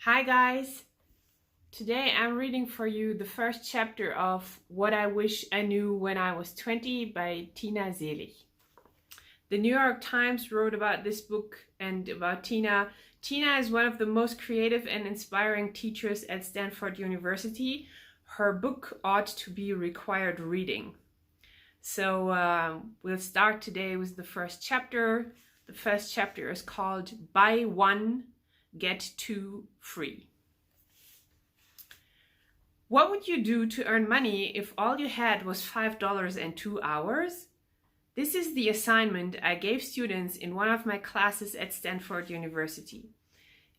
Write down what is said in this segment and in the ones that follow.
Hi guys! Today I'm reading for you the first chapter of What I Wish I Knew When I Was 20 by Tina Seelig. The New York Times wrote about this book and about Tina. Tina is one of the most creative and inspiring teachers at Stanford University. Her book ought to be required reading. So we'll start today with the first chapter. The first chapter is called Buy One, Get Two Free. What would you do to earn money if all you had was $5 and 2 hours? This is the assignment I gave students in one of my classes at Stanford University.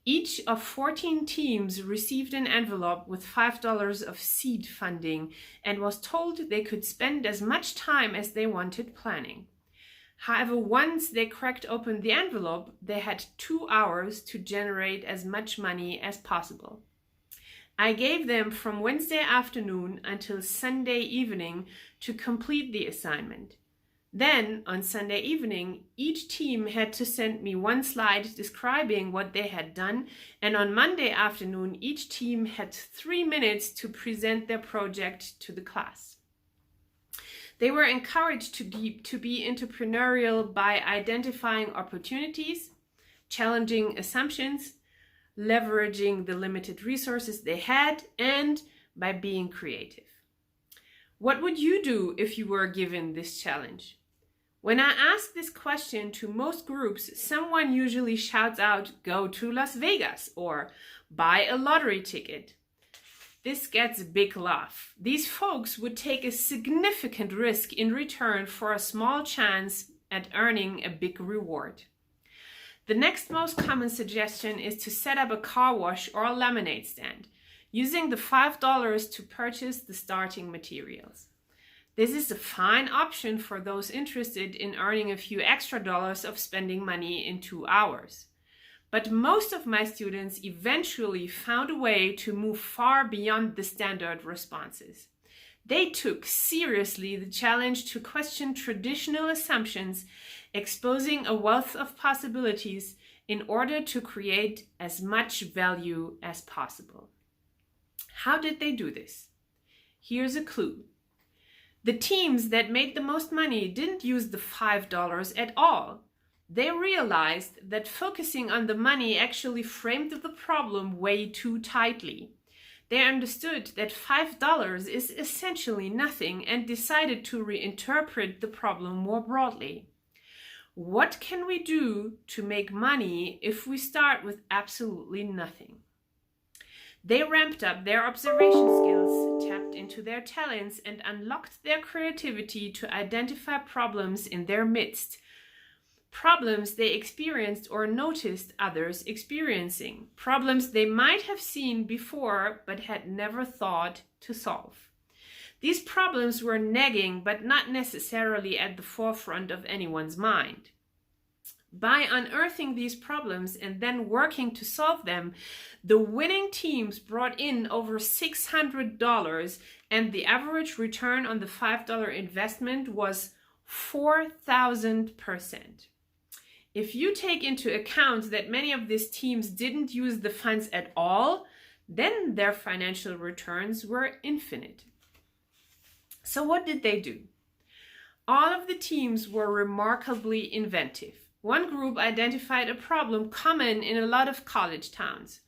Each of 14 teams received an envelope with $5 of seed funding and was told they could spend as much time as they wanted planning. However, once they cracked open the envelope, they had 2 hours to generate as much money as possible. I gave them from Wednesday afternoon until Sunday evening to complete the assignment. Then, on Sunday evening, each team had to send me one slide describing what they had done, and on Monday afternoon, each team had 3 minutes to present their project to the class. They were encouraged to be entrepreneurial by identifying opportunities, challenging assumptions, leveraging the limited resources they had, and by being creative. What would you do if you were given this challenge? When I ask this question to most groups, someone usually shouts out, "Go to Las Vegas," or "Buy a lottery ticket." This gets a big laugh. These folks would take a significant risk in return for a small chance at earning a big reward. The next most common suggestion is to set up a car wash or a lemonade stand, using the $5 to purchase the starting materials. This is a fine option for those interested in earning a few extra dollars of spending money in 2 hours. But most of my students eventually found a way to move far beyond the standard responses. They took seriously the challenge to question traditional assumptions, exposing a wealth of possibilities in order to create as much value as possible. How did they do this? Here's a clue. The teams that made the most money didn't use the $5 at all. They realized that focusing on the money actually framed the problem way too tightly. They understood that $5 is essentially nothing and decided to reinterpret the problem more broadly. What can we do to make money if we start with absolutely nothing? They ramped up their observation skills, tapped into their talents, and unlocked their creativity to identify problems in their midst. Problems they experienced or noticed others experiencing. Problems they might have seen before but had never thought to solve. These problems were nagging but not necessarily at the forefront of anyone's mind. By unearthing these problems and then working to solve them, the winning teams brought in over $600, and the average return on the $5 investment was 4,000%. If you take into account that many of these teams didn't use the funds at all, then their financial returns were infinite. So what did they do? All of the teams were remarkably inventive. One group identified a problem common in a lot of college towns: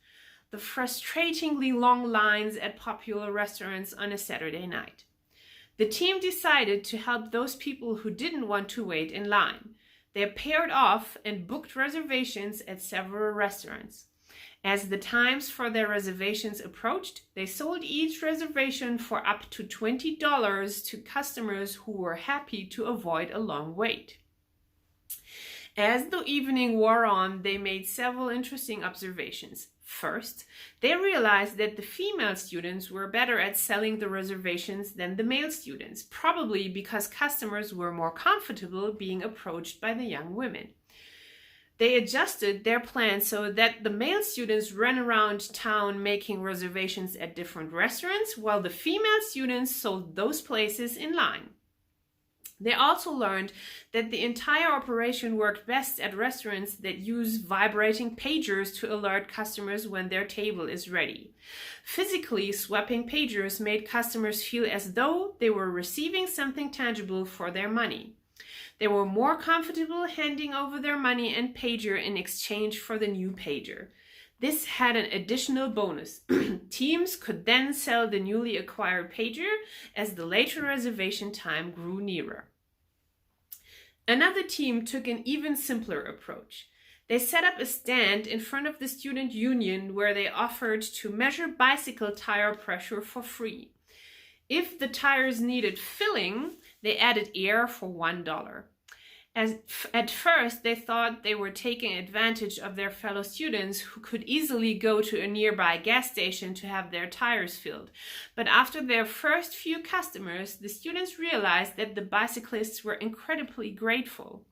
the frustratingly long lines at popular restaurants on a Saturday night. The team decided to help those people who didn't want to wait in line. They paired off and booked reservations at several restaurants. As the times for their reservations approached, they sold each reservation for up to $20 to customers who were happy to avoid a long wait. As the evening wore on, they made several interesting observations. First, they realized that the female students were better at selling the reservations than the male students, probably because customers were more comfortable being approached by the young women. They adjusted their plan so that the male students ran around town making reservations at different restaurants, while the female students sold those places in line. They also learned that the entire operation worked best at restaurants that use vibrating pagers to alert customers when their table is ready. Physically swapping pagers made customers feel as though they were receiving something tangible for their money. They were more comfortable handing over their money and pager in exchange for the new pager. This had an additional bonus. Teams could then sell the newly acquired pager as the later reservation time grew nearer. Another team took an even simpler approach. They set up a stand in front of the student union where they offered to measure bicycle tire pressure for free. If the tires needed filling, they added air for $1. At first, they thought they were taking advantage of their fellow students who could easily go to a nearby gas station to have their tires filled. But after their first few customers, the students realized that the bicyclists were incredibly grateful.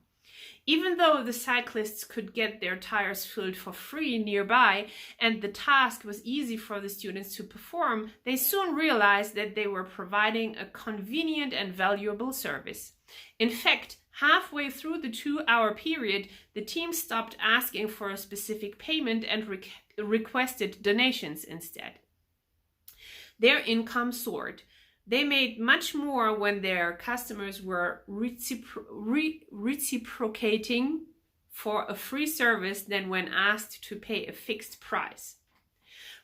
Even though the cyclists could get their tires filled for free nearby and the task was easy for the students to perform, they soon realized that they were providing a convenient and valuable service. In fact, halfway through the 2-hour period, the team stopped asking for a specific payment and requested donations instead. Their income soared. They made much more when their customers were reciprocating for a free service than when asked to pay a fixed price.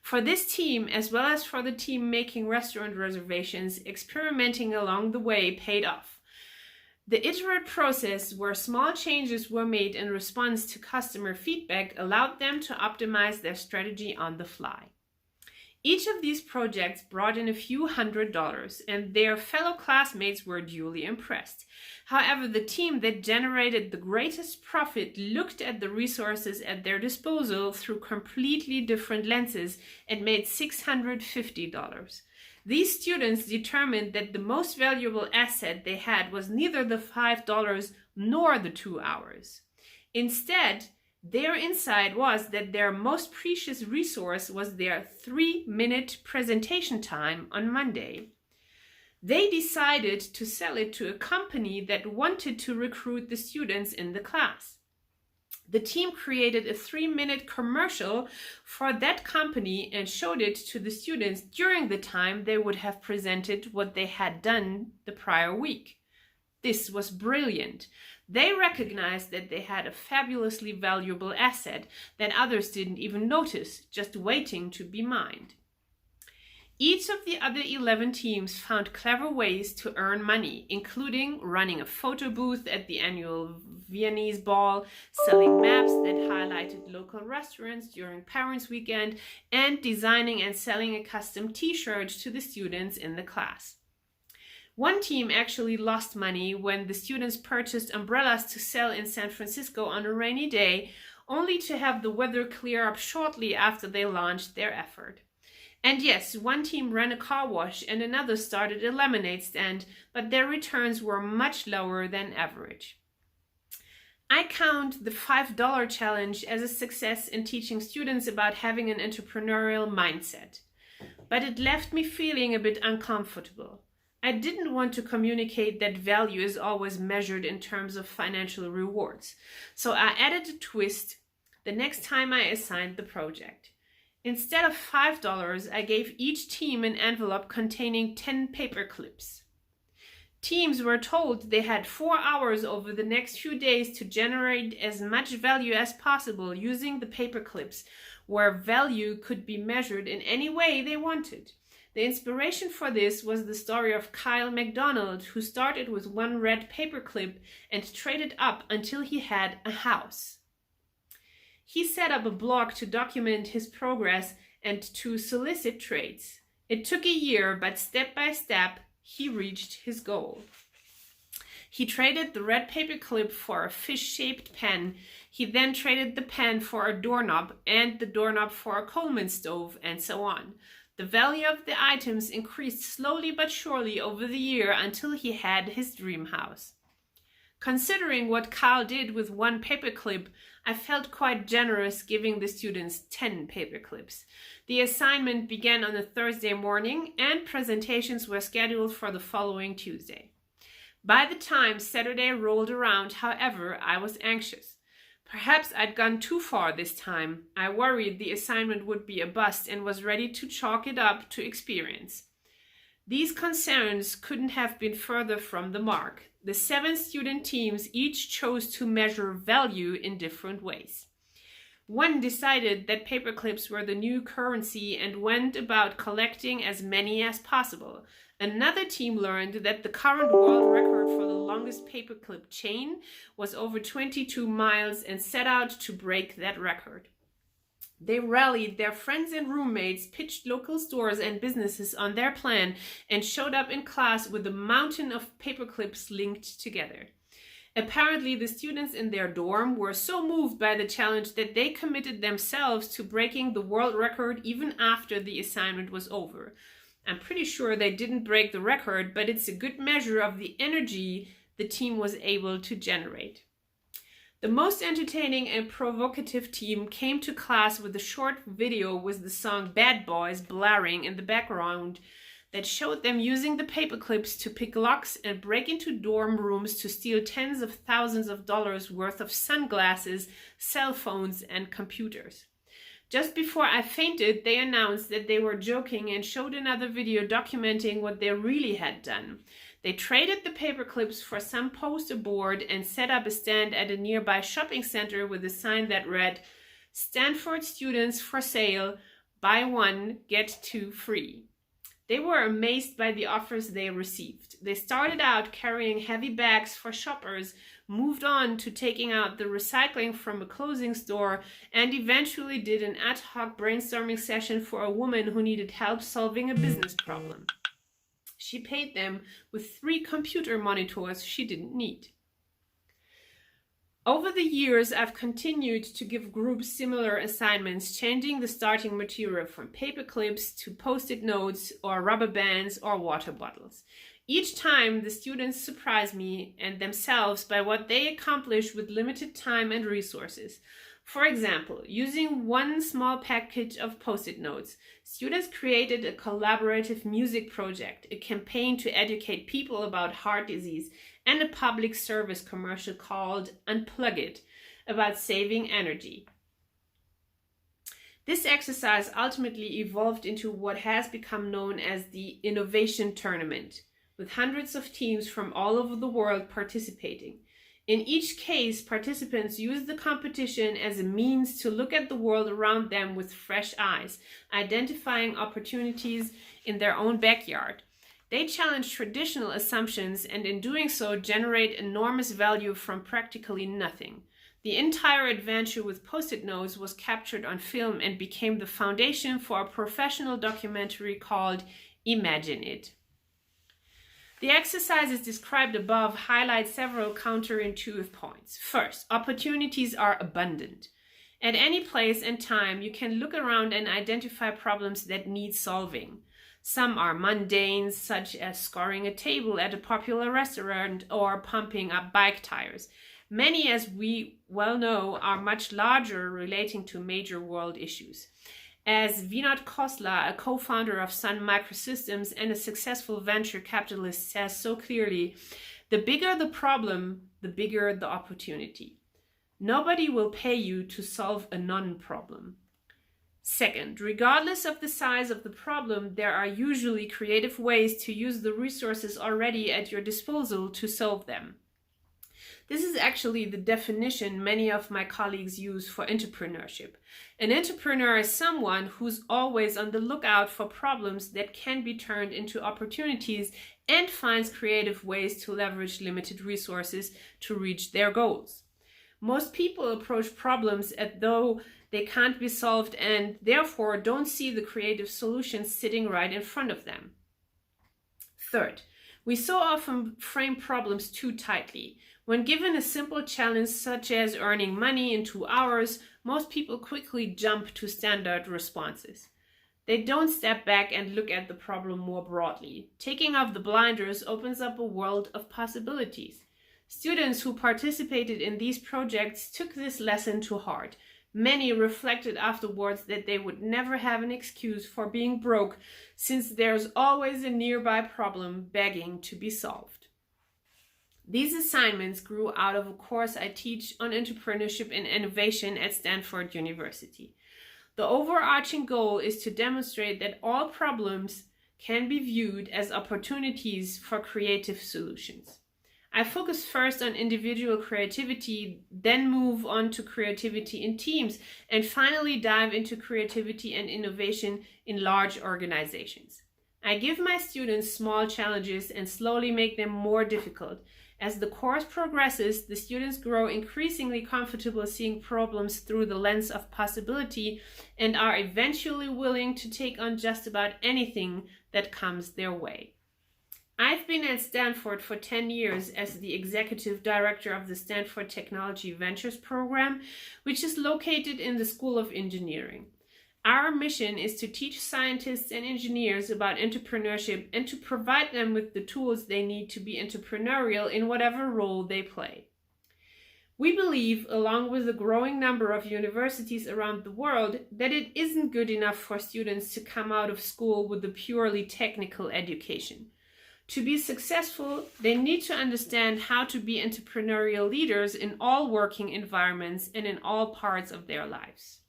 For this team, as well as for the team making restaurant reservations, experimenting along the way paid off. The iterative process where small changes were made in response to customer feedback allowed them to optimize their strategy on the fly. Each of these projects brought in a few $100s, and their fellow classmates were duly impressed. However, the team that generated the greatest profit looked at the resources at their disposal through completely different lenses and made $650. These students determined that the most valuable asset they had was neither the $5 nor the 2 hours. Instead, their insight was that their most precious resource was their 3-minute presentation time on Monday. They decided to sell it to a company that wanted to recruit the students in the class. The team created a 3-minute commercial for that company and showed it to the students during the time they would have presented what they had done the prior week. This was brilliant. They recognized that they had a fabulously valuable asset that others didn't even notice, just waiting to be mined. Each of the other 11 teams found clever ways to earn money, including running a photo booth at the annual Viennese ball, selling maps that highlighted local restaurants during Parents' Weekend, and designing and selling a custom t-shirt to the students in the class. One team actually lost money when the students purchased umbrellas to sell in San Francisco on a rainy day, only to have the weather clear up shortly after they launched their effort. And yes, one team ran a car wash and another started a lemonade stand, but their returns were much lower than average. I count the $5 challenge as a success in teaching students about having an entrepreneurial mindset, but it left me feeling a bit uncomfortable. I didn't want to communicate that value is always measured in terms of financial rewards, so I added a twist the next time I assigned the project. Instead of $5, I gave each team an envelope containing 10 paper clips. Teams were told they had 4 hours over the next few days to generate as much value as possible using the paper clips, where value could be measured in any way they wanted. The inspiration for this was the story of Kyle McDonald, who started with one red paperclip and traded up until he had a house. He set up a blog to document his progress and to solicit trades. It took a year, but step by step, he reached his goal. He traded the red paperclip for a fish-shaped pen. He then traded the pen for a doorknob and the doorknob for a Coleman stove, and so on. The value of the items increased slowly but surely over the year until he had his dream house. Considering what Kyle did with one paperclip, I felt quite generous giving the students 10 paperclips. The assignment began on a Thursday morning and presentations were scheduled for the following Tuesday. By the time Saturday rolled around, however, I was anxious. Perhaps I'd gone too far this time. I worried the assignment would be a bust and was ready to chalk it up to experience. These concerns couldn't have been further from the mark. The 7 student teams each chose to measure value in different ways. One decided that paperclips were the new currency and went about collecting as many as possible. Another team learned that the current world record for the longest paperclip chain was over 22 miles and set out to break that record. They rallied their friends and roommates, pitched local stores and businesses on their plan, and showed up in class with a mountain of paperclips linked together. Apparently, the students in their dorm were so moved by the challenge that they committed themselves to breaking the world record even after the assignment was over. I'm pretty sure they didn't break the record, but it's a good measure of the energy the team was able to generate. The most entertaining and provocative team came to class with a short video with the song Bad Boys blaring in the background that showed them using the paperclips to pick locks and break into dorm rooms to steal tens of thousands of dollars worth of sunglasses, cell phones, and computers. Just before I fainted, they announced that they were joking and showed another video documenting what they really had done. They traded the paperclips for some poster board and set up a stand at a nearby shopping center with a sign that read, "Stanford students for sale, buy one, get 2 free." They were amazed by the offers they received. They started out carrying heavy bags for shoppers, moved on to taking out the recycling from a clothing store, and eventually did an ad hoc brainstorming session for a woman who needed help solving a business problem. She paid them with 3 computer monitors she didn't need. Over the years, I've continued to give groups similar assignments, changing the starting material from paper clips to post-it notes or rubber bands or water bottles. Each time, the students surprise me and themselves by what they accomplish with limited time and resources. For example, using one small package of post-it notes, students created a collaborative music project, a campaign to educate people about heart disease, and a public service commercial called Unplug It, about saving energy. This exercise ultimately evolved into what has become known as the Innovation Tournament, with hundreds of teams from all over the world participating. In each case, participants used the competition as a means to look at the world around them with fresh eyes, identifying opportunities in their own backyard. They challenge traditional assumptions and in doing so generate enormous value from practically nothing. The entire adventure with post-it notes was captured on film and became the foundation for a professional documentary called Imagine It. The exercises described above highlight several counterintuitive points. First, opportunities are abundant. At any place and time, you can look around and identify problems that need solving. Some are mundane, such as scoring a table at a popular restaurant or pumping up bike tires. Many, as we well know, are much larger, relating to major world issues. As Vinod Khosla, a co-founder of Sun Microsystems and a successful venture capitalist, says so clearly, the bigger the problem, the bigger the opportunity. Nobody will pay you to solve a non-problem. Second, regardless of the size of the problem, there are usually creative ways to use the resources already at your disposal to solve them. This is actually the definition many of my colleagues use for entrepreneurship. An entrepreneur is someone who's always on the lookout for problems that can be turned into opportunities and finds creative ways to leverage limited resources to reach their goals. Most people approach problems as though they can't be solved and therefore don't see the creative solutions sitting right in front of them. Third, we so often frame problems too tightly. When given a simple challenge such as earning money in 2 hours, most people quickly jump to standard responses. They don't step back and look at the problem more broadly. Taking off the blinders opens up a world of possibilities. Students who participated in these projects took this lesson to heart. Many reflected afterwards that they would never have an excuse for being broke, since there's always a nearby problem begging to be solved. These assignments grew out of a course I teach on entrepreneurship and innovation at Stanford University. The overarching goal is to demonstrate that all problems can be viewed as opportunities for creative solutions. I focus first on individual creativity, then move on to creativity in teams, and finally dive into creativity and innovation in large organizations. I give my students small challenges and slowly make them more difficult. As the course progresses, the students grow increasingly comfortable seeing problems through the lens of possibility and are eventually willing to take on just about anything that comes their way. I've been at Stanford for 10 years as the executive director of the Stanford Technology Ventures program, which is located in the School of Engineering. Our mission is to teach scientists and engineers about entrepreneurship and to provide them with the tools they need to be entrepreneurial in whatever role they play. We believe, along with a growing number of universities around the world, that it isn't good enough for students to come out of school with a purely technical education. To be successful, they need to understand how to be entrepreneurial leaders in all working environments and in all parts of their lives.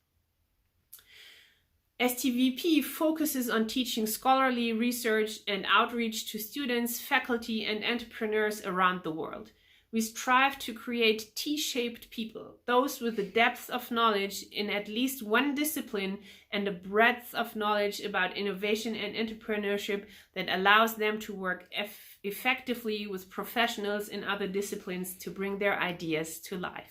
STVP focuses on teaching scholarly research and outreach to students, faculty, and entrepreneurs around the world. We strive to create T-shaped people, those with a depth of knowledge in at least one discipline and a breadth of knowledge about innovation and entrepreneurship that allows them to work effectively with professionals in other disciplines to bring their ideas to life.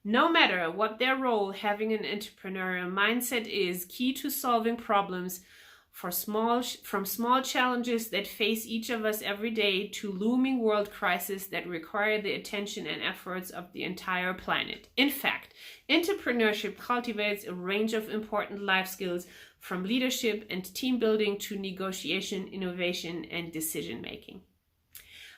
No matter what their role, having an entrepreneurial mindset is key to solving problems from small challenges that face each of us every day to looming world crises that require the attention and efforts of the entire planet. In fact, entrepreneurship cultivates a range of important life skills from leadership and team building to negotiation, innovation, and decision making.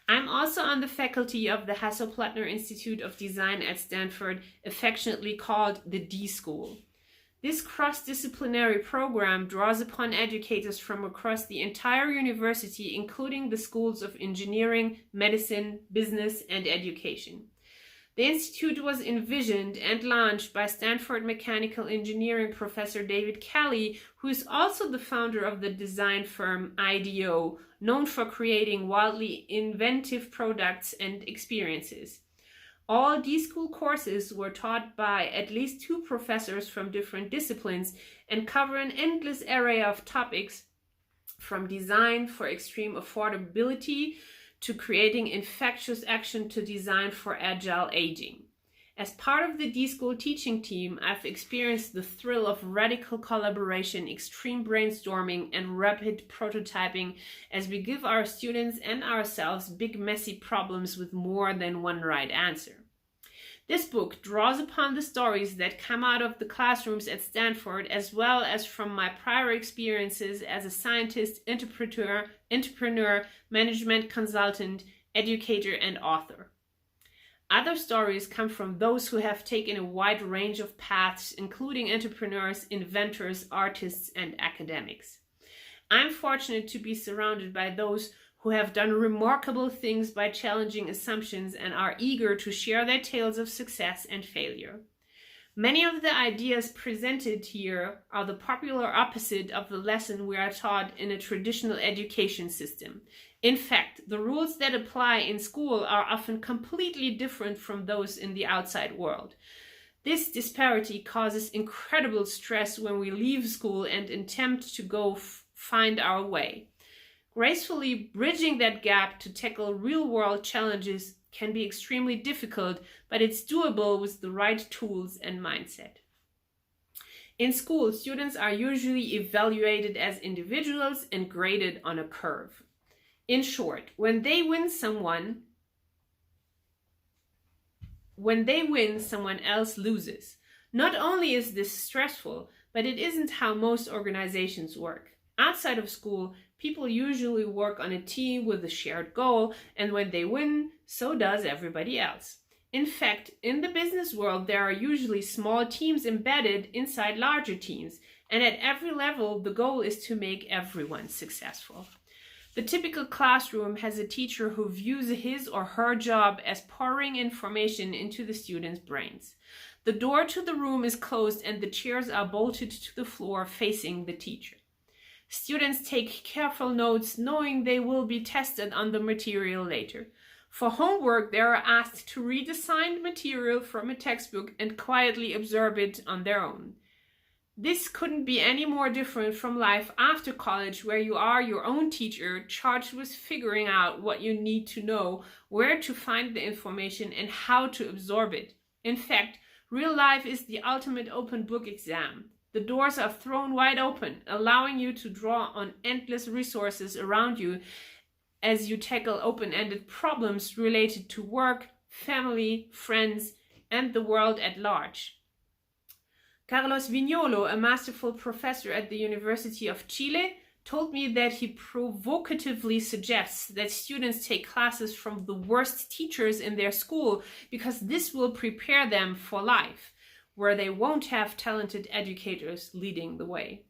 I'm also on the faculty of the Hasso-Plattner Institute of Design at Stanford, affectionately called the D School. This cross-disciplinary program draws upon educators from across the entire university, including the schools of engineering, medicine, business, and education. The institute was envisioned and launched by Stanford mechanical engineering professor David Kelley, who is also the founder of the design firm IDEO, known for creating wildly inventive products and experiences. All D-School courses were taught by at least 2 professors from different disciplines and cover an endless array of topics, from design for extreme affordability to creating infectious action to design for agile aging. As part of the D-School teaching team, I've experienced the thrill of radical collaboration, extreme brainstorming, and rapid prototyping as we give our students and ourselves big, messy problems with more than one right answer. This book draws upon the stories that come out of the classrooms at Stanford, as well as from my prior experiences as a scientist, entrepreneur, management consultant, educator, and author. Other stories come from those who have taken a wide range of paths, including entrepreneurs, inventors, artists, and academics. I'm fortunate to be surrounded by those who have done remarkable things by challenging assumptions and are eager to share their tales of success and failure. Many of the ideas presented here are the popular opposite of the lesson we are taught in a traditional education system. In fact, the rules that apply in school are often completely different from those in the outside world. This disparity causes incredible stress when we leave school and attempt to go find our way. Gracefully bridging that gap to tackle real-world challenges can be extremely difficult, but it's doable with the right tools and mindset. In school, students are usually evaluated as individuals and graded on a curve. In short, when they win, someone else loses. Not only is this stressful, but it isn't how most organizations work. Outside of school, people usually work on a team with a shared goal, and when they win, so does everybody else. In fact, in the business world, there are usually small teams embedded inside larger teams, and at every level, the goal is to make everyone successful. The typical classroom has a teacher who views his or her job as pouring information into the students' brains. The door to the room is closed and the chairs are bolted to the floor facing the teacher. Students take careful notes, knowing they will be tested on the material later. For homework, they are asked to read assigned material from a textbook and quietly absorb it on their own. This couldn't be any more different from life after college, where you are your own teacher, charged with figuring out what you need to know, where to find the information, and how to absorb it. In fact, real life is the ultimate open book exam. The doors are thrown wide open, allowing you to draw on endless resources around you as you tackle open-ended problems related to work, family, friends, and the world at large. Carlos Vignolo, a masterful professor at the University of Chile, told me that he provocatively suggests that students take classes from the worst teachers in their school because this will prepare them for life, where they won't have talented educators leading the way.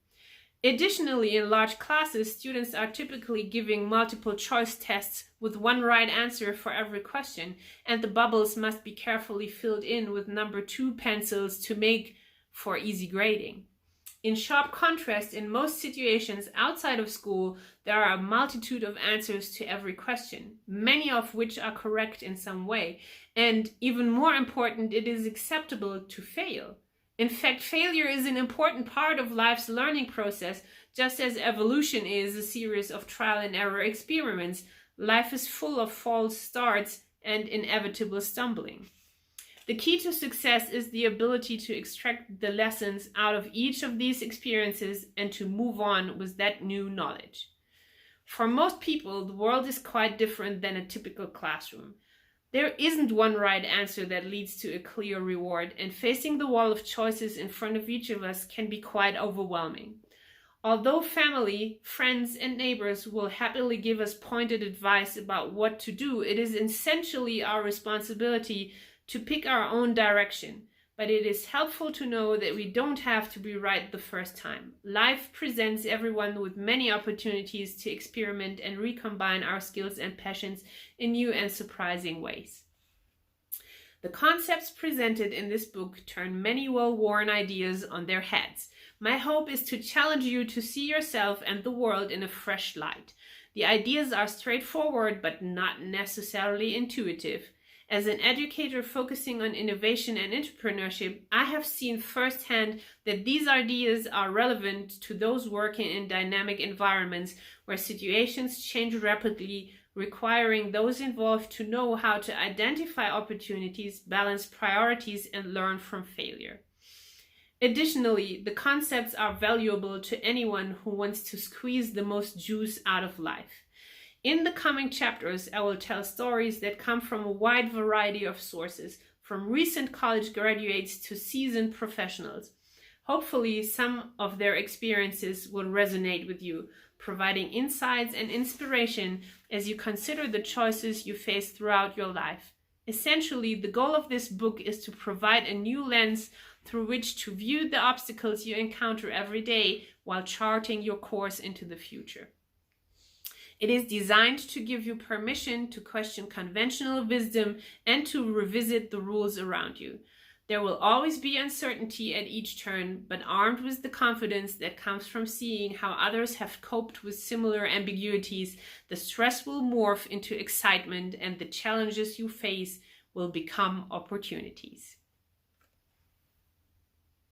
Additionally, in large classes, students are typically giving multiple choice tests with one right answer for every question, and the bubbles must be carefully filled in with number 2 pencils to make for easy grading. In sharp contrast, in most situations outside of school, there are a multitude of answers to every question, many of which are correct in some way, and even more important, it is acceptable to fail. In fact, failure is an important part of life's learning process, just as evolution is a series of trial and error experiments. Life is full of false starts and inevitable stumbling. The key to success is the ability to extract the lessons out of each of these experiences and to move on with that new knowledge. For most people, the world is quite different than a typical classroom. There isn't one right answer that leads to a clear reward, and facing the wall of choices in front of each of us can be quite overwhelming. Although family, friends, and neighbors will happily give us pointed advice about what to do, it is essentially our responsibility to pick our own direction, but it is helpful to know that we don't have to be right the first time. Life presents everyone with many opportunities to experiment and recombine our skills and passions in new and surprising ways. The concepts presented in this book turn many well-worn ideas on their heads. My hope is to challenge you to see yourself and the world in a fresh light. The ideas are straightforward but not necessarily intuitive. As an educator focusing on innovation and entrepreneurship, I have seen firsthand that these ideas are relevant to those working in dynamic environments where situations change rapidly, requiring those involved to know how to identify opportunities, balance priorities, and learn from failure. Additionally, the concepts are valuable to anyone who wants to squeeze the most juice out of life. In the coming chapters, I will tell stories that come from a wide variety of sources, from recent college graduates to seasoned professionals. Hopefully, some of their experiences will resonate with you, providing insights and inspiration as you consider the choices you face throughout your life. Essentially, the goal of this book is to provide a new lens through which to view the obstacles you encounter every day while charting your course into the future. It is designed to give you permission to question conventional wisdom and to revisit the rules around you. There will always be uncertainty at each turn, but armed with the confidence that comes from seeing how others have coped with similar ambiguities, the stress will morph into excitement and the challenges you face will become opportunities.